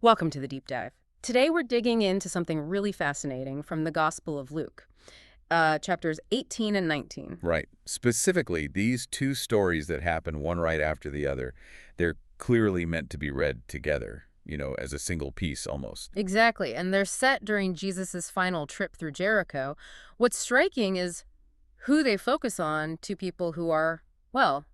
Welcome to the Deep Dive. Today we're digging into something really fascinating from the Gospel of Luke, chapters 18 and 19. Right. Specifically, these two stories that happen one right after the other, they're clearly meant to be read together, as a single piece almost. Exactly, and they're set during Jesus' final trip through Jericho. What's striking is who they focus on to people who are, well,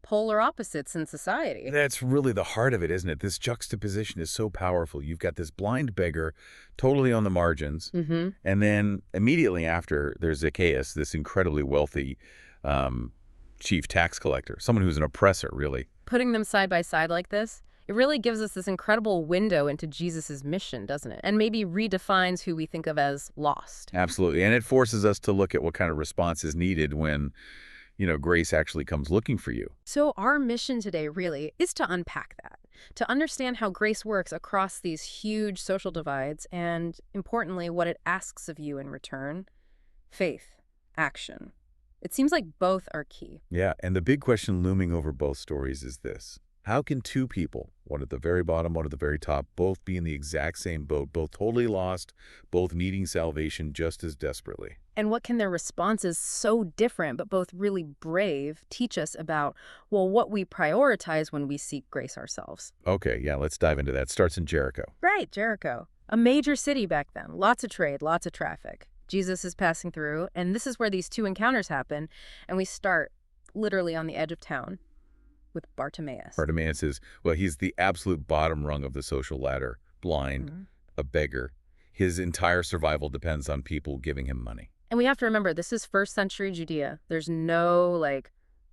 polar opposites in society. That's really the heart of it, isn't it? This juxtaposition is so powerful. You've got this blind beggar totally on the margins, Mm-hmm. and then immediately after, there's Zacchaeus, this incredibly wealthy chief tax collector, someone who's an oppressor, really. Putting them side by side like this, it really gives us this incredible window into Jesus' mission, doesn't it? And maybe redefines who we think of as lost. Absolutely. And it forces us to look at what kind of response is needed when grace actually comes looking for you. So our mission today really is to unpack that, to understand how grace works across these huge social divides and, importantly, what it asks of you in return: faith, action. It seems like both are key. Yeah, and the big question looming over both stories is this. How can two people, one at the very bottom, one at the very top, both be in the exact same boat, both totally lost, both needing salvation just as desperately? And what can their responses, so different but both really brave, teach us about, well, what we prioritize when we seek grace ourselves? Okay, yeah, let's dive into that. Starts in Jericho. Right, Jericho. A major city back then. Lots of trade, lots of traffic. Jesus is passing through, and this is where these two encounters happen, and we start literally on the edge of town with Bartimaeus. Bartimaeus is, well, he's the absolute bottom rung of the social ladder, blind, Mhm. a beggar. His entire survival depends on people giving him money. And we have to remember, this is first century Judea. There's no,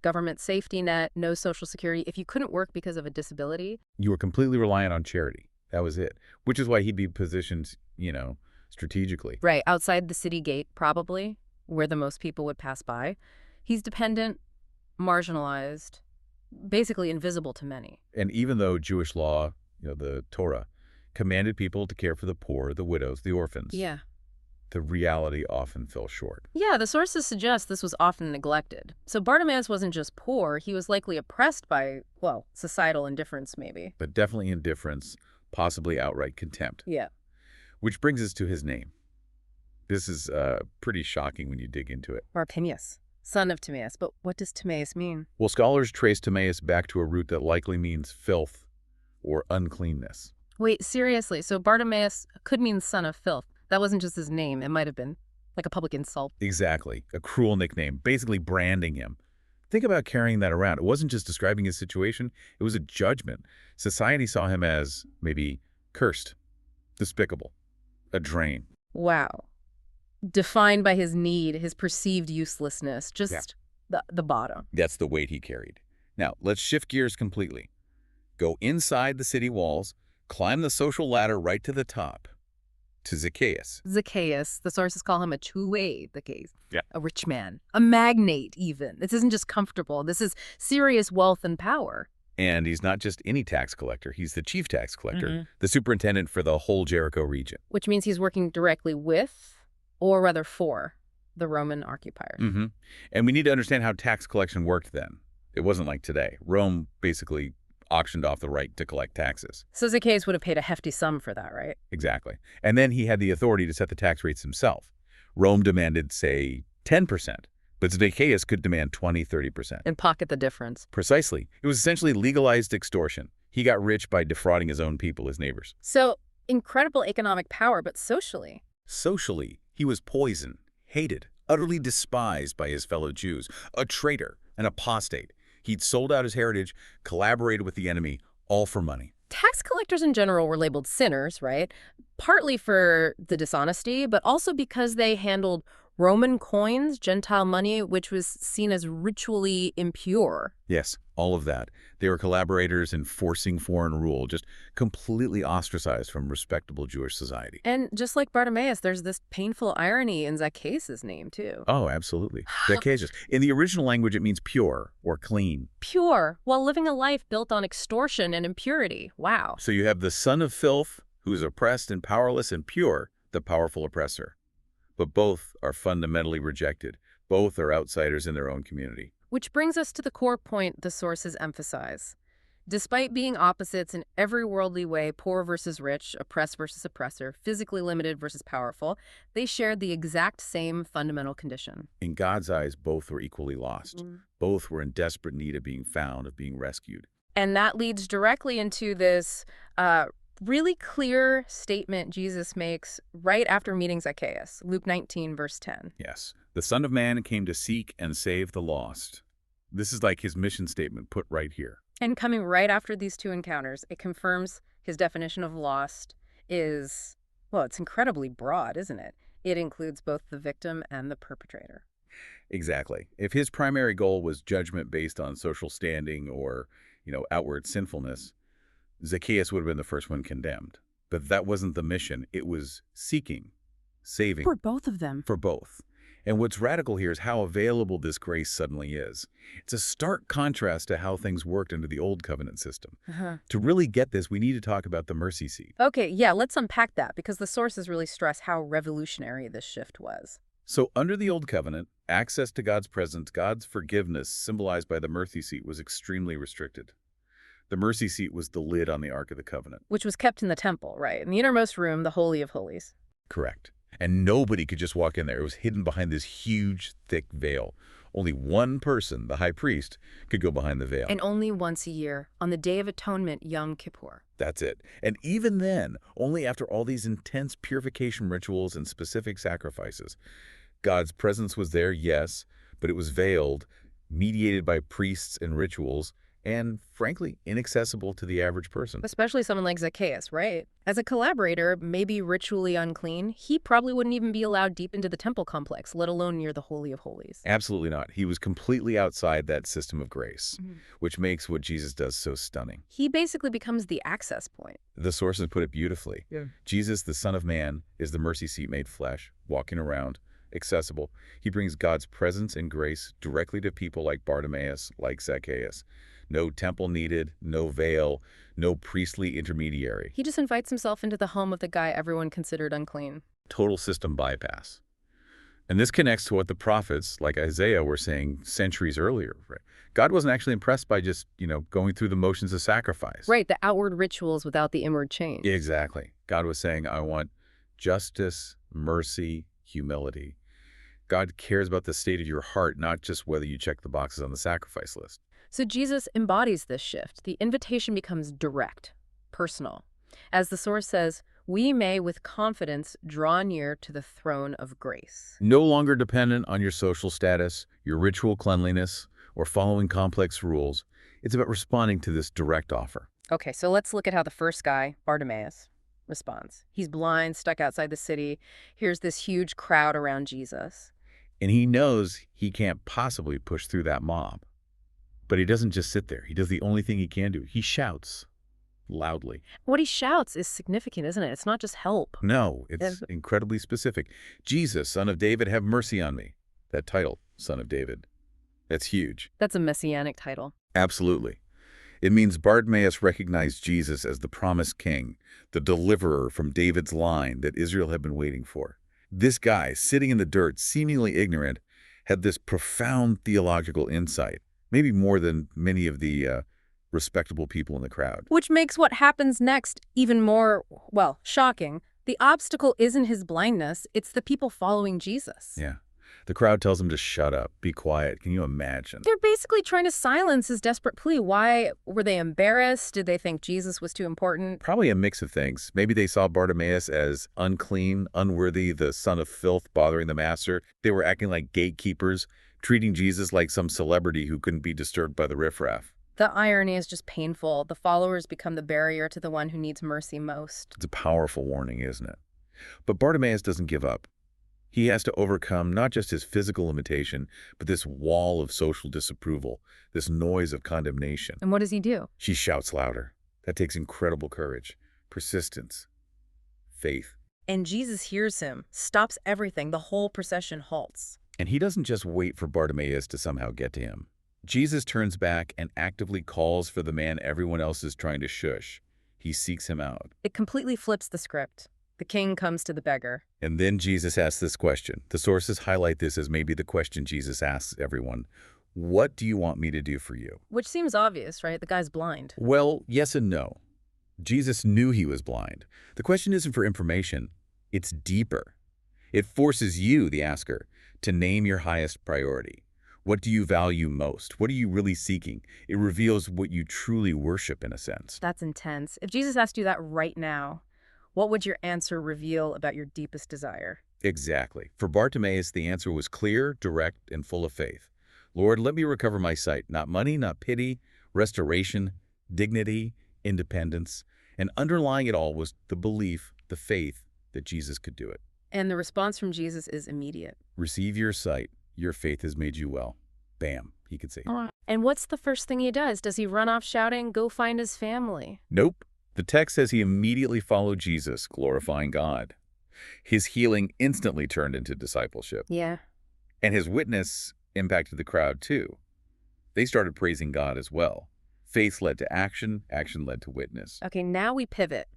government safety net, no social security. If you couldn't work because of a disability. You were completely reliant on charity. That was it, which is why he'd be positioned, strategically. Right, outside the city gate, probably, where the most people would pass by. He's dependent, marginalized, basically invisible to many. And even though Jewish law, the Torah, commanded people to care for the poor, the widows, the orphans, Yeah. the reality often fell short. Yeah, the sources suggest this was often neglected. So Bartimaeus wasn't just poor, he was likely oppressed by, well, societal indifference, maybe. But definitely indifference, possibly outright contempt. Yeah. Which brings us to his name. This is pretty shocking when you dig into it. Bartimaeus, son of Timaeus. But what does Timaeus mean? Well, scholars trace Timaeus back to a root that likely means filth or uncleanness. Wait, seriously, so Bartimaeus could mean son of filth. That wasn't just his name. It might have been like a public insult. Exactly. A cruel nickname, basically branding him. Think about carrying that around. It wasn't just describing his situation. It was a judgment. Society saw him as maybe cursed, despicable, a drain. Wow. Defined by his need, his perceived uselessness, just the bottom. That's the weight he carried. Now, let's shift gears completely. Go inside the city walls, climb the social ladder right to the top, to Zacchaeus. Zacchaeus, the sources call him a two-way Zacchaeus. Yeah. A rich man, a magnate even. This isn't just comfortable. This is serious wealth and power. And he's not just any tax collector. He's the chief tax collector, Mhm. the superintendent for the whole Jericho region. Which means he's working directly with, or rather for, the Roman occupiers. Mm-hmm. And we need to understand how tax collection worked then. It wasn't like today. Rome basically auctioned off the right to collect taxes. So Zacchaeus would have paid a hefty sum for that, right? Exactly. And then he had the authority to set the tax rates himself. Rome demanded, say, 10%, but Zacchaeus could demand 20, 30%. And pocket the difference. Precisely. It was essentially legalized extortion. He got rich by defrauding his own people, his neighbors. So incredible economic power, but socially. Socially, he was poison, hated, utterly despised by his fellow Jews, a traitor, an apostate. He'd sold out his heritage, collaborated with the enemy, all for money. Tax collectors in general were labeled sinners, right? Partly for the dishonesty, but also because they handled Roman coins, Gentile money, which was seen as ritually impure. Yes, all of that. They were collaborators in forcing foreign rule, just completely ostracized from respectable Jewish society. And just like Bartimaeus, there's this painful irony in Zacchaeus' name, too. Oh, absolutely. Zacchaeus. In the original language, it means pure or clean. Pure, while living a life built on extortion and impurity. Wow. So you have the son of filth, who is oppressed and powerless, and pure, the powerful oppressor. But both are fundamentally rejected. Both are outsiders in their own community. Which brings us to the core point the sources emphasize. Despite being opposites in every worldly way, poor versus rich, oppressed versus oppressor, physically limited versus powerful, they shared the exact same fundamental condition. In God's eyes, both were equally lost. Mm. Both were in desperate need of being found, of being rescued. And that leads directly into this really clear statement Jesus makes right after meeting Zacchaeus, Luke 19, verse 10. Yes, the Son of Man came to seek and save the lost. This is like his mission statement put right here. And coming right after these two encounters, it confirms his definition of lost is, well, it's incredibly broad, isn't it? It includes both the victim and the perpetrator. Exactly. If his primary goal was judgment based on social standing or, outward sinfulness, Zacchaeus would have been the first one condemned. But that wasn't the mission. It was seeking, saving. For both of them. For both. And what's radical here is how available this grace suddenly is. It's a stark contrast to how things worked under the old covenant system. To really get this, we need to talk about the mercy seat. Okay, yeah, let's unpack that because the sources really stress how revolutionary this shift was. So under the old covenant, access to God's presence, God's forgiveness, symbolized by the mercy seat, was extremely restricted. The mercy seat was the lid on the Ark of the Covenant. Which was kept in the temple, right? In the innermost room, the Holy of Holies. Correct. And nobody could just walk in there. It was hidden behind this huge, thick veil. Only one person, the high priest, could go behind the veil. And only once a year, on the Day of Atonement, Yom Kippur. That's it. And even then, only after all these intense purification rituals and specific sacrifices. God's presence was there, yes, but it was veiled, mediated by priests and rituals, and, frankly, inaccessible to the average person. Especially someone like Zacchaeus, right? As a collaborator, maybe ritually unclean, he probably wouldn't even be allowed deep into the temple complex, let alone near the Holy of Holies. Absolutely not. He was completely outside that system of grace, which makes what Jesus does so stunning. He basically becomes the access point. The sources put it beautifully. Yeah. Jesus, the Son of Man, is the mercy seat made flesh, walking around, accessible. He brings God's presence and grace directly to people like Bartimaeus, like Zacchaeus. No temple needed, no veil, no priestly intermediary. He just invites himself into the home of the guy everyone considered unclean. Total system bypass. And this connects to what the prophets, like Isaiah, were saying centuries earlier. Right? God wasn't actually impressed by just, going through the motions of sacrifice. Right, the outward rituals without the inward change. Exactly. God was saying, I want justice, mercy, humility. God cares about the state of your heart, not just whether you check the boxes on the sacrifice list. So Jesus embodies this shift. The invitation becomes direct, personal. As the source says, we may with confidence draw near to the throne of grace. No longer dependent on your social status, your ritual cleanliness, or following complex rules. It's about responding to this direct offer. Okay, so let's look at how the first guy, Bartimaeus, responds. He's blind, stuck outside the city. Here's this huge crowd around Jesus. And he knows he can't possibly push through that mob. But he doesn't just sit there. He does the only thing he can do. He shouts loudly. What he shouts is significant, isn't it? It's not just help. No, it's incredibly specific. Jesus, Son of David, have mercy on me. That title, Son of David, that's huge. That's a messianic title. Absolutely. It means Bartimaeus recognized Jesus as the promised king, the deliverer from David's line that Israel had been waiting for. This guy, sitting in the dirt, seemingly ignorant, had this profound theological insight. Maybe more than many of the respectable people in the crowd. Which makes what happens next even more, well, shocking. The obstacle isn't his blindness, it's the people following Jesus. Yeah. The crowd tells him to shut up, be quiet. Can you imagine? They're basically trying to silence his desperate plea. Why? Were they embarrassed? Did they think Jesus was too important? Probably a mix of things. Maybe they saw Bartimaeus as unclean, unworthy, the son of filth bothering the master. They were acting like gatekeepers, treating Jesus like some celebrity who couldn't be disturbed by the riffraff. The irony is just painful. The followers become the barrier to the one who needs mercy most. It's a powerful warning, isn't it? But Bartimaeus doesn't give up. He has to overcome not just his physical limitation, but this wall of social disapproval, this noise of condemnation. And what does he do? She shouts louder. That takes incredible courage, persistence, faith. And Jesus hears him, stops everything. The whole procession halts. And he doesn't just wait for Bartimaeus to somehow get to him. Jesus turns back and actively calls for the man everyone else is trying to shush. He seeks him out. It completely flips the script. The king comes to the beggar. And then Jesus asks this question. The sources highlight this as maybe the question Jesus asks everyone. What do you want me to do for you? Which seems obvious, right? The guy's blind. Well, yes and no. Jesus knew he was blind. The question isn't for information. It's deeper. It forces you, the asker, to name your highest priority. What do you value most? What are you really seeking? It reveals what you truly worship, in a sense. That's intense. If Jesus asked you that right now, what would your answer reveal about your deepest desire? Exactly. For Bartimaeus, the answer was clear, direct, and full of faith. Lord, let me recover my sight. Not money, not pity, restoration, dignity, independence. And underlying it all was the belief, the faith, that Jesus could do it. And the response from Jesus is immediate. Receive your sight. Your faith has made you well. Bam, he could say. And what's the first thing he does? Does he run off shouting, go find his family? Nope. The text says he immediately followed Jesus, glorifying God. His healing instantly turned into discipleship. Yeah. And his witness impacted the crowd too. They started praising God as well. Faith led to action, action led to witness. Okay, now we pivot.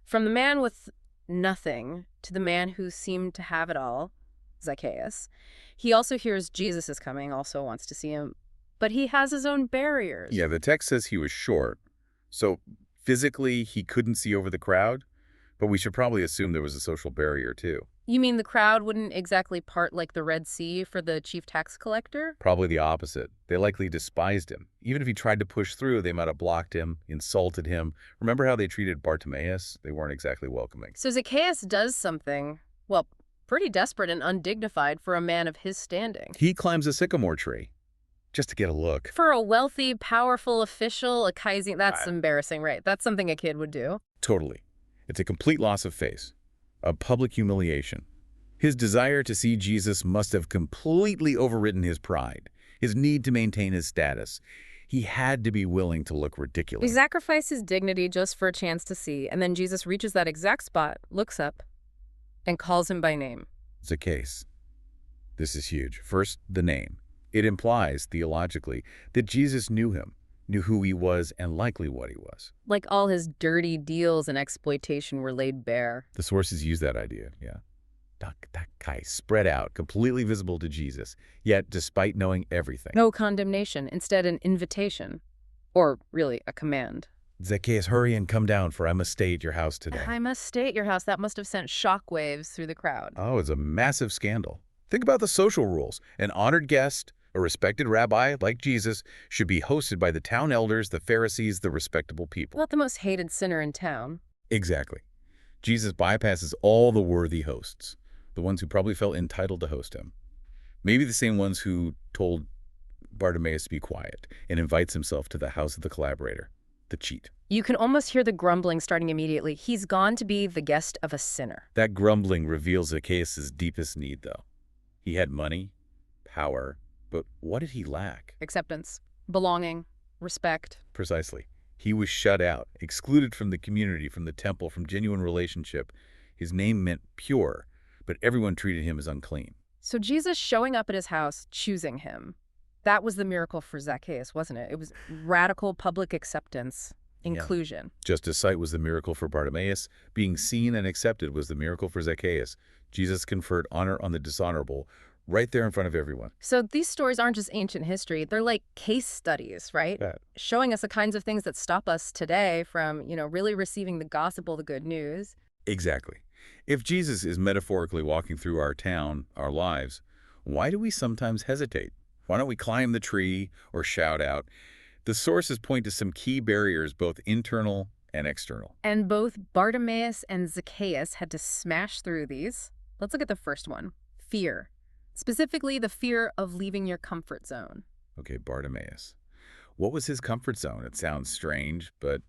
From the man with nothing to the man who seemed to have it all, Zacchaeus. He also hears Jesus is coming, also wants to see him, but he has his own barriers. Yeah, the text says he was short, so physically he couldn't see over the crowd, but we should probably assume there was a social barrier too. You mean the crowd wouldn't exactly part like the Red Sea for the chief tax collector? Probably the opposite. They likely despised him. Even if he tried to push through, they might have blocked him, insulted him. Remember how they treated Bartimaeus? They weren't exactly welcoming. So Zacchaeus does something, well, pretty desperate and undignified for a man of his standing. He climbs a sycamore tree just to get a look. For a wealthy, powerful official, a Kaizen, that's embarrassing, right? That's something a kid would do. Totally. It's a complete loss of face, a public humiliation. His desire to see Jesus must have completely overridden his pride, his need to maintain his status. He had to be willing to look ridiculous. He sacrificed his dignity just for a chance to see, and then Jesus reaches that exact spot, looks up, and calls him by name. Zacchaeus. This is huge. First, the name. It implies, theologically, that Jesus knew him, knew who he was, and likely what he was. Like all his dirty deals and exploitation were laid bare. The sources use that idea, yeah. That guy spread out, completely visible to Jesus, yet despite knowing everything. No condemnation, instead an invitation. Or really, a command. Zacchaeus, hurry and come down, for I must stay at your house today. I must stay at your house. That must have sent shockwaves through the crowd. Oh, it's a massive scandal. Think about the social rules. An honored guest, a respected rabbi like Jesus, should be hosted by the town elders, the Pharisees, the respectable people. Not the most hated sinner in town. Exactly. Jesus bypasses all the worthy hosts, the ones who probably felt entitled to host him. Maybe the same ones who told Bartimaeus to be quiet and invites himself to the house of the collaborator, the cheat. You can almost hear the grumbling starting immediately. He's gone to be the guest of a sinner. That grumbling reveals Zacchaeus' deepest need, though. He had money, power, but what did he lack? Acceptance, belonging, respect. Precisely. He was shut out, excluded from the community, from the temple, from genuine relationship. His name meant pure, but everyone treated him as unclean. So Jesus showing up at his house, choosing him. That was the miracle for Zacchaeus, wasn't it? It was radical public acceptance, inclusion. Yeah. Just as sight was the miracle for Bartimaeus, being seen and accepted was the miracle for Zacchaeus. Jesus conferred honor on the dishonorable right there in front of everyone. So these stories aren't just ancient history. They're like case studies, right? Showing us the kinds of things that stop us today from, really receiving the gospel, the good news. Exactly. If Jesus is metaphorically walking through our town, our lives, why do we sometimes hesitate? Why don't we climb the tree or shout out? The sources point to some key barriers, both internal and external. And both Bartimaeus and Zacchaeus had to smash through these. Let's look at the first one, fear. Specifically, the fear of leaving your comfort zone. Okay, Bartimaeus. What was his comfort zone? It sounds strange, but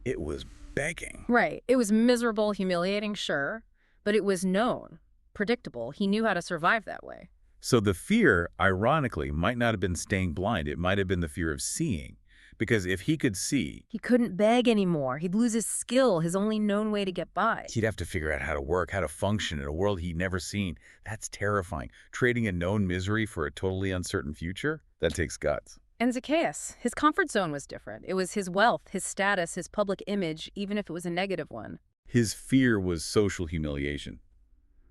it was begging. Right. It was miserable, humiliating, sure, but it was known, predictable. He knew how to survive that way. So the fear, ironically, might not have been staying blind. It might have been the fear of seeing. Because if he could see, he couldn't beg anymore. He'd lose his skill, his only known way to get by. He'd have to figure out how to work, how to function in a world he'd never seen. That's terrifying. Trading a known misery for a totally uncertain future? That takes guts. And Zacchaeus, his comfort zone was different. It was his wealth, his status, his public image, even if it was a negative one. His fear was social humiliation.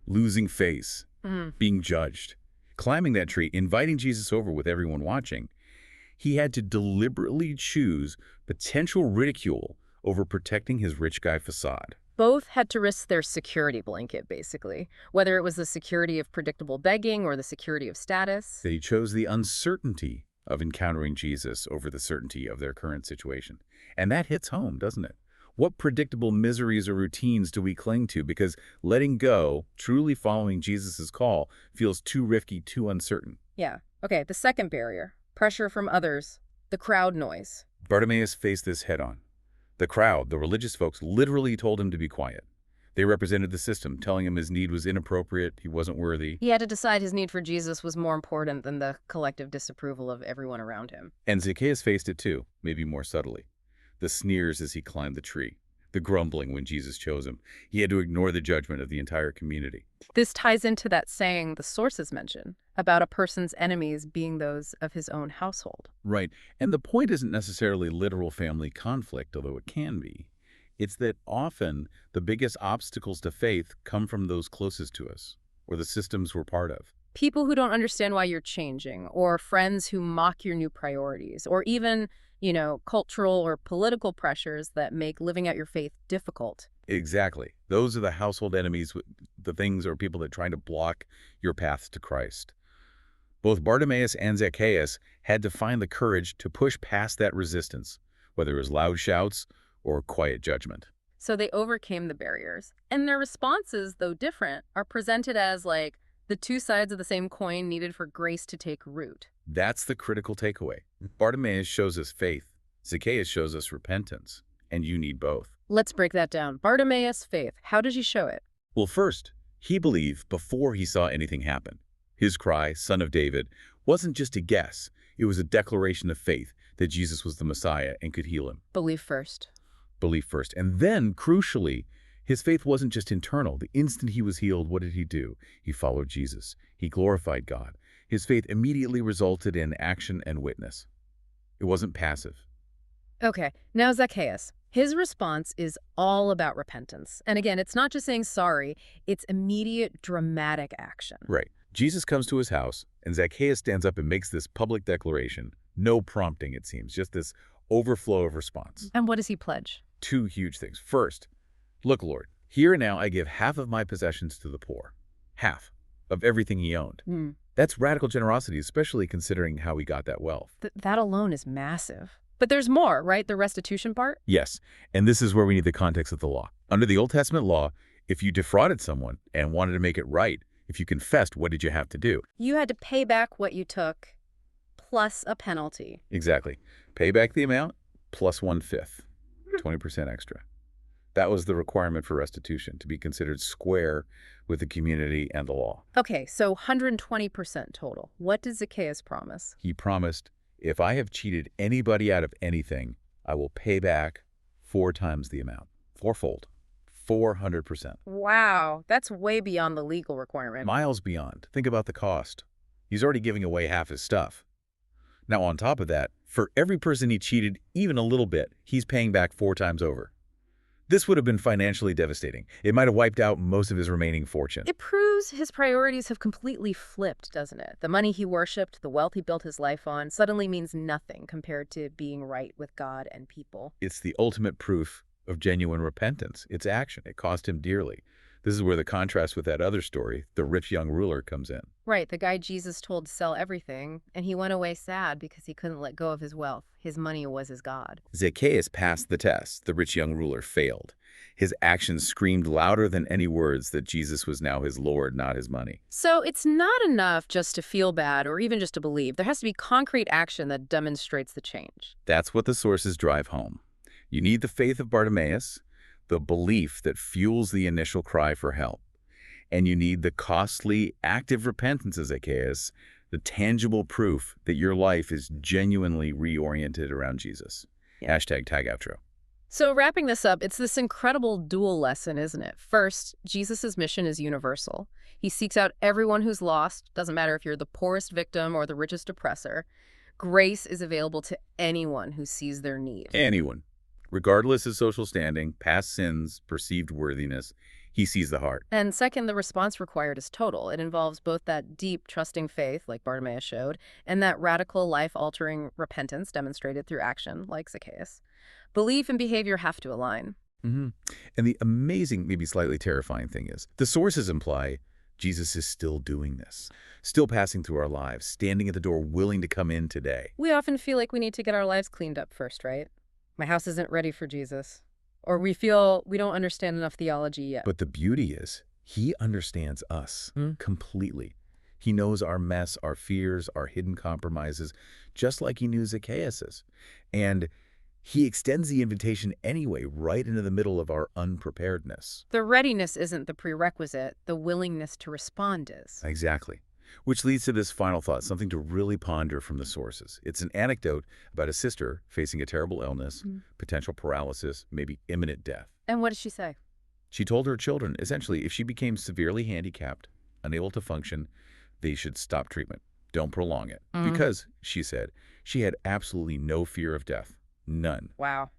Losing face, being judged. Climbing that tree, inviting Jesus over with everyone watching, he had to deliberately choose potential ridicule over protecting his rich guy facade. Both had to risk their security blanket, basically, whether it was the security of predictable begging or the security of status. They chose the uncertainty of encountering Jesus over the certainty of their current situation. And that hits home, doesn't it? What predictable miseries or routines do we cling to because letting go, truly following Jesus' call, feels too risky, too uncertain? Yeah. Okay, the second barrier, pressure from others, the crowd noise. Bartimaeus faced this head-on. The crowd, the religious folks, literally told him to be quiet. They represented the system, telling him his need was inappropriate, he wasn't worthy. He had to decide his need for Jesus was more important than the collective disapproval of everyone around him. And Zacchaeus faced it too, maybe more subtly. The sneers as he climbed the tree, the grumbling when Jesus chose him. He had to ignore the judgment of the entire community. This ties into that saying the sources mention about a person's enemies being those of his own household. Right, and the point isn't necessarily literal family conflict, although it can be. It's that often the biggest obstacles to faith come from those closest to us, or the systems we're part of. People who don't understand why you're changing, or friends who mock your new priorities, or even, cultural or political pressures that make living out your faith difficult. Exactly. Those are the household enemies, the things or people that try to block your path to Christ. Both Bartimaeus and Zacchaeus had to find the courage to push past that resistance, whether it was loud shouts or quiet judgment. So they overcame the barriers. And their responses, though different, are presented as like the two sides of the same coin needed for grace to take root. That's the critical takeaway. Bartimaeus shows us faith. Zacchaeus shows us repentance. And you need both. Let's break that down. Bartimaeus' faith. How did he show it? Well, first, he believed before he saw anything happen. His cry, Son of David, wasn't just a guess. It was a declaration of faith that Jesus was the Messiah and could heal him. Believe first. Belief first. And then, crucially, his faith wasn't just internal. The instant he was healed, what did he do? He followed Jesus. He glorified God. His faith immediately resulted in action and witness. It wasn't passive. Okay, now Zacchaeus. His response is all about repentance. And again, it's not just saying sorry, it's immediate, dramatic action. Right. Jesus comes to his house, and Zacchaeus stands up and makes this public declaration. No prompting, it seems, just this overflow of response. And what does he pledge? Two huge things. First, look, Lord, here and now I give half of my possessions to the poor. Half of everything he owned. That's radical generosity, especially considering how he got that wealth. That alone is massive. But there's more, right? The restitution part? Yes, and this is where we need the context of the law. Under the Old Testament law, if you defrauded someone and wanted to make it right, if you confessed, what did you have to do? You had to pay back what you took, plus a penalty. Exactly. Pay back the amount, plus 1/5, 20% extra. That was the requirement for restitution, to be considered square with the community and the law. Okay, so 120% total. What did Zacchaeus promise? He promised, if I have cheated anybody out of anything, I will pay back 4 times the amount. Fourfold. 400%. Wow, that's way beyond the legal requirement. Miles beyond. Think about the cost. He's already giving away half his stuff. Now, on top of that, for every person he cheated even a little bit, he's paying back 4 times over. This would have been financially devastating. It might have wiped out most of his remaining fortune. It proves his priorities have completely flipped, doesn't it? The money he worshipped, the wealth he built his life on, suddenly means nothing compared to being right with God and people. It's the ultimate proof of genuine repentance. It's action. It cost him dearly. This is where the contrast with that other story, the rich young ruler, comes in. Right, the guy Jesus told to sell everything, and he went away sad because he couldn't let go of his wealth. His money was his God. Zacchaeus passed the test. The rich young ruler failed. His actions screamed louder than any words that Jesus was now his Lord, not his money. So it's not enough just to feel bad or even just to believe. There has to be concrete action that demonstrates the change. That's what the sources drive home. You need the faith of Bartimaeus, the belief that fuels the initial cry for help. And you need the costly, active repentance of Zacchaeus, the tangible proof that your life is genuinely reoriented around Jesus. Yeah. Hashtag tag outro. So wrapping this up, it's this incredible dual lesson, isn't it? First, Jesus' mission is universal. He seeks out everyone who's lost. Doesn't matter if you're the poorest victim or the richest oppressor. Grace is available to anyone who sees their need. Anyone. Regardless of social standing, past sins, perceived worthiness, He sees the heart. And second, the response required is total. It involves both that deep, trusting faith, like Bartimaeus showed, and that radical, life-altering repentance demonstrated through action, like Zacchaeus. Belief and behavior have to align. hmm And the amazing, maybe slightly terrifying thing is, the sources imply Jesus is still doing this, still passing through our lives, standing at the door willing to come in today. We often feel like we need to get our lives cleaned up first, right? My house isn't ready for Jesus. Or we feel we don't understand enough theology yet. But the beauty is, he understands us completely. He knows our mess, our fears, our hidden compromises, just like he knew Zacchaeus's. And he extends the invitation anyway, right into the middle of our unpreparedness. The readiness isn't the prerequisite, the willingness to respond is. Exactly. Which leads to this final thought, something to really ponder from the sources. It's an anecdote about a sister facing a terrible illness, potential paralysis, maybe imminent death. And what did she say? She told her children, essentially, if she became severely handicapped, unable to function, they should stop treatment. Don't prolong it. Because, she said, she had absolutely no fear of death. None. Wow.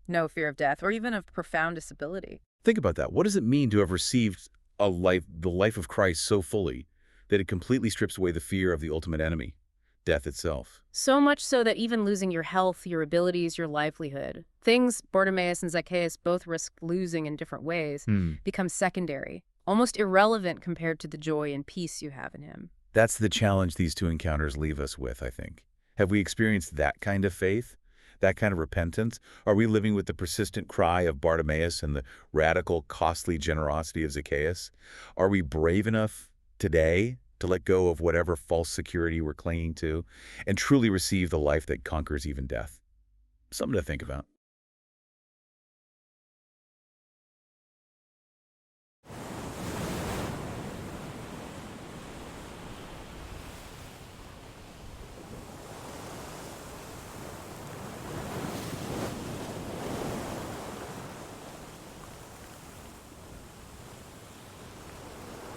No fear of death or even of profound disability. Think about that. What does it mean to have received the life of Christ so fully that it completely strips away the fear of the ultimate enemy, death itself? So much so that even losing your health, your abilities, your livelihood, things Bartimaeus and Zacchaeus both risked losing in different ways, become secondary, almost irrelevant compared to the joy and peace you have in him. That's the challenge these two encounters leave us with, I think. Have we experienced that kind of faith? That kind of repentance? Are we living with the persistent cry of Bartimaeus and the radical, costly generosity of Zacchaeus? Are we brave enough today to let go of whatever false security we're clinging to and truly receive the life that conquers even death? Something to think about.